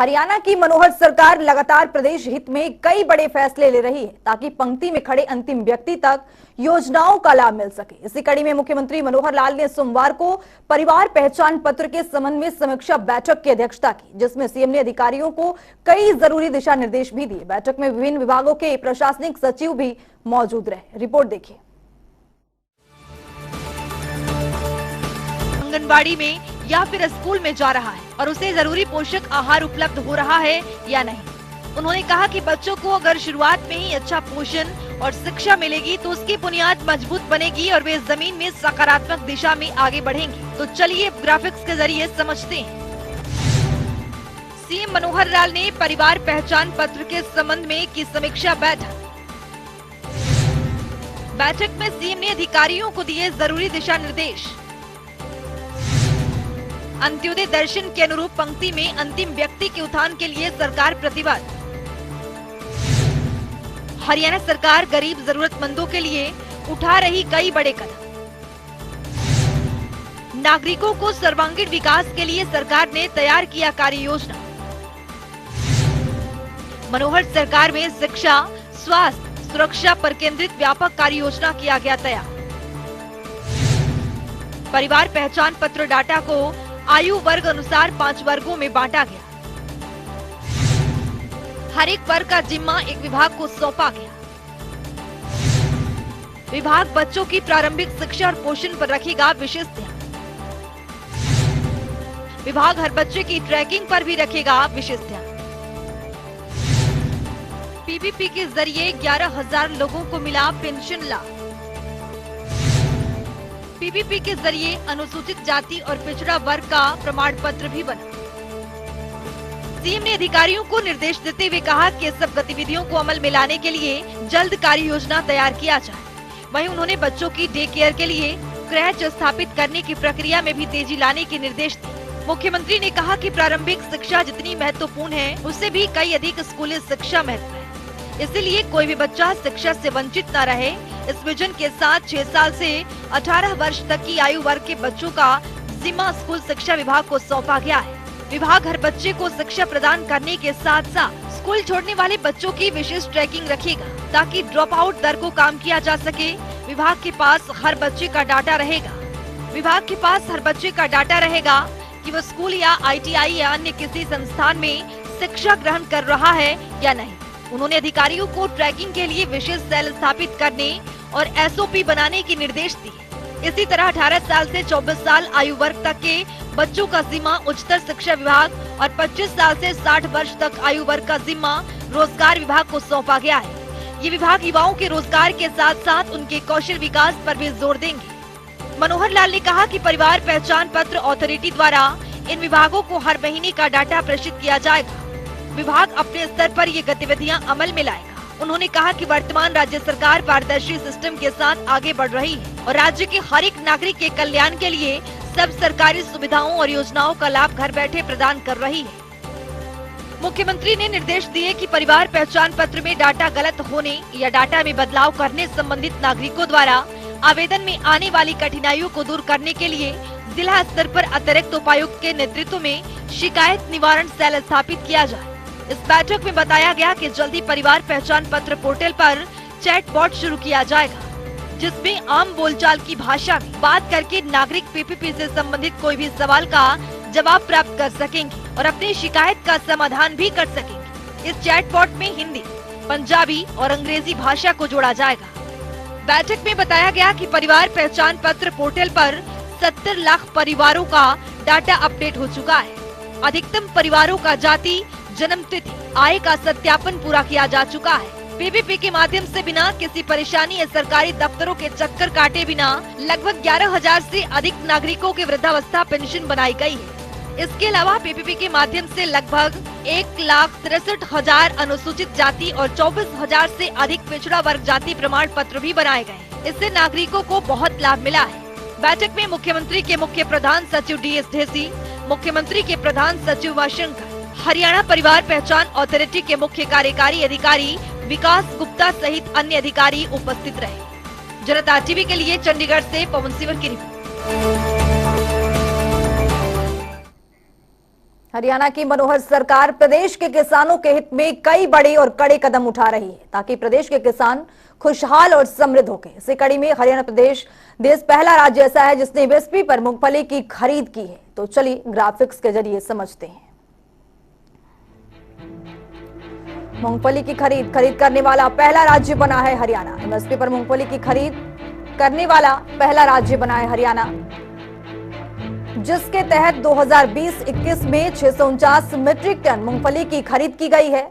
हरियाणा की मनोहर सरकार लगातार प्रदेश हित में कई बड़े फैसले ले रही है ताकि पंक्ति में खड़े अंतिम व्यक्ति तक योजनाओं का लाभ मिल सके। इसी कड़ी में मुख्यमंत्री मनोहर लाल ने सोमवार को परिवार पहचान पत्र के संबंध में समीक्षा बैठक की अध्यक्षता की, जिसमें सीएम ने अधिकारियों को कई जरूरी दिशा निर्देश भी दिए। बैठक में विभिन्न विभागों के प्रशासनिक सचिव भी मौजूद रहे। रिपोर्ट देखिए। आंगनबाड़ी में या फिर स्कूल में जा रहा है और उसे जरूरी पोषक आहार उपलब्ध हो रहा है या नहीं। उन्होंने कहा कि बच्चों को अगर शुरुआत में ही अच्छा पोषण और शिक्षा मिलेगी तो उसकी बुनियाद मजबूत बनेगी और वे जमीन में सकारात्मक दिशा में आगे बढ़ेंगे। तो चलिए ग्राफिक्स के जरिए समझते हैं। सीएम मनोहर लाल ने परिवार पहचान पत्र के संबंध में की समीक्षा बैठक। बैठक में सीएम ने अधिकारियों को दिए जरूरी दिशा निर्देश। अंत्योदय दर्शन के अनुरूप पंक्ति में अंतिम व्यक्ति के उत्थान के लिए सरकार प्रतिबद्ध। हरियाणा सरकार गरीब जरूरतमंदों के लिए उठा रही कई बड़े कदम। नागरिकों को सर्वांगीण विकास के लिए सरकार ने तैयार किया कार्य योजना। मनोहर सरकार में शिक्षा, स्वास्थ्य, सुरक्षा पर केंद्रित व्यापक कार्य योजना किया गया तैयार। परिवार पहचान पत्र डाटा को आयु वर्ग अनुसार 5 वर्गों में बांटा गया। हर एक वर्ग का जिम्मा एक विभाग को सौंपा गया। विभाग बच्चों की प्रारंभिक शिक्षा और पोषण पर रखेगा विशेष ध्यान। विभाग हर बच्चे की ट्रैकिंग पर भी रखेगा विशेष ध्यान। पीपीपी के जरिए 11,000 लोगों को मिला पेंशन लाभ। पीपीपी के जरिए अनुसूचित जाति और पिछड़ा वर्ग का प्रमाण पत्र भी बना। सीएम ने अधिकारियों को निर्देश देते हुए कहा कि सब गतिविधियों को अमल में लाने के लिए जल्द कार्य योजना तैयार किया जाए। वहीं उन्होंने बच्चों की डे केयर के लिए क्रैच स्थापित करने की प्रक्रिया में भी तेजी लाने के निर्देश दिए। मुख्यमंत्री ने कहा कि प्रारंभिक शिक्षा जितनी महत्वपूर्ण है, उससे भी कई अधिक स्कूली शिक्षा महत्व है। इसलिए कोई भी बच्चा शिक्षा से वंचित न रहे। इस विजन के साथ 6 साल से 18 वर्ष तक की आयु वर्ग के बच्चों का जिम्मा स्कूल शिक्षा विभाग को सौंपा गया है। विभाग हर बच्चे को शिक्षा प्रदान करने के साथ साथ स्कूल छोड़ने वाले बच्चों की विशेष ट्रैकिंग रखेगा ताकि ड्रॉप आउट दर को कम किया जा सके। विभाग के पास हर बच्चे का डाटा रहेगा। विभाग के पास हर बच्चे का डाटा रहेगा कि वो स्कूल या ITI या अन्य किसी संस्थान में शिक्षा ग्रहण कर रहा है या नहीं। उन्होंने अधिकारियों को ट्रैकिंग के लिए विशेष सेल स्थापित करने और SOP बनाने के निर्देश दिए। इसी तरह 18 साल से 24 साल आयु वर्ग तक के बच्चों का जिम्मा उच्चतर शिक्षा विभाग और 25 साल से 60 वर्ष तक आयु वर्ग का जिम्मा रोजगार विभाग को सौंपा गया है। ये विभाग युवाओं के रोजगार के साथ साथ उनके कौशल विकास पर भी जोर देंगे। मनोहर लाल ने कहा कि परिवार पहचान पत्र अथॉरिटी द्वारा इन विभागों को हर महीने का डाटा प्रेषित किया जाएगा। विभाग अपने स्तर पर ये गतिविधियां अमल में लाएगा। उन्होंने कहा कि वर्तमान राज्य सरकार पारदर्शी सिस्टम के साथ आगे बढ़ रही है और राज्य के हर एक नागरिक के कल्याण के लिए सब सरकारी सुविधाओं और योजनाओं का लाभ घर बैठे प्रदान कर रही है। मुख्यमंत्री ने निर्देश दिए कि परिवार पहचान पत्र में डाटा गलत होने या डाटा में बदलाव करने संबंधित नागरिकों द्वारा आवेदन में आने वाली कठिनाइयों को दूर करने के लिए जिला स्तर पर अतिरिक्त उपायुक्त के नेतृत्व में शिकायत निवारण सेल स्थापित किया जाए। इस बैठक में बताया गया कि जल्दी परिवार पहचान पत्र पोर्टल पर चैट बॉट शुरू किया जाएगा, जिसमें आम बोलचाल की भाषा में बात करके नागरिक पीपीपी से संबंधित कोई भी सवाल का जवाब प्राप्त कर सकेंगे और अपनी शिकायत का समाधान भी कर सकेंगे। इस चैट बॉट में हिंदी, पंजाबी और अंग्रेजी भाषा को जोड़ा जाएगा। बैठक में बताया गया कि परिवार पहचान पत्र पोर्टल पर 70 लाख परिवारों का डाटा अपडेट हो चुका है। अधिकतम परिवारों का जाति, जन्म तिथि, आय का सत्यापन पूरा किया जा चुका है। पीपीपी के माध्यम से बिना किसी परेशानी या सरकारी दफ्तरों के चक्कर काटे बिना लगभग 11,000 से अधिक नागरिकों के वृद्धावस्था पेंशन बनाई गई है। इसके अलावा पीपीपी के माध्यम से लगभग 1,63,000 अनुसूचित जाति और 24,000 से अधिक पिछड़ा वर्ग जाति प्रमाण पत्र भी बनाए गए। इससे नागरिकों को बहुत लाभ मिला है। बैठक में मुख्यमंत्री के मुख्य प्रधान सचिव DS ढेसी, मुख्यमंत्री के प्रधान सचिव वाशंकर, हरियाणा परिवार पहचान अथॉरिटी के मुख्य कार्यकारी अधिकारी विकास गुप्ता सहित अन्य अधिकारी उपस्थित रहे। जनता टीवी के लिए चंडीगढ़ से पवन सिवर की रिपोर्ट। हरियाणा की मनोहर सरकार प्रदेश के किसानों के हित में कई बड़े और कड़े कदम उठा रही है ताकि प्रदेश के किसान खुशहाल और समृद्ध होके। इसी कड़ी में हरियाणा प्रदेश देश पहला राज्य ऐसा है जिसने एमएसपी पर मूंगफली की खरीद की है। तो चलिए ग्राफिक्स के जरिए समझते हैं। मूंगफली की खरीद करने वाला पहला राज्य बना है हरियाणा। एमएसपी पर मूंगफली की खरीद करने वाला पहला राज्य बना है हरियाणा, जिसके तहत 2020-21 में 649 मीट्रिक टन मूंगफली की खरीद की गई है।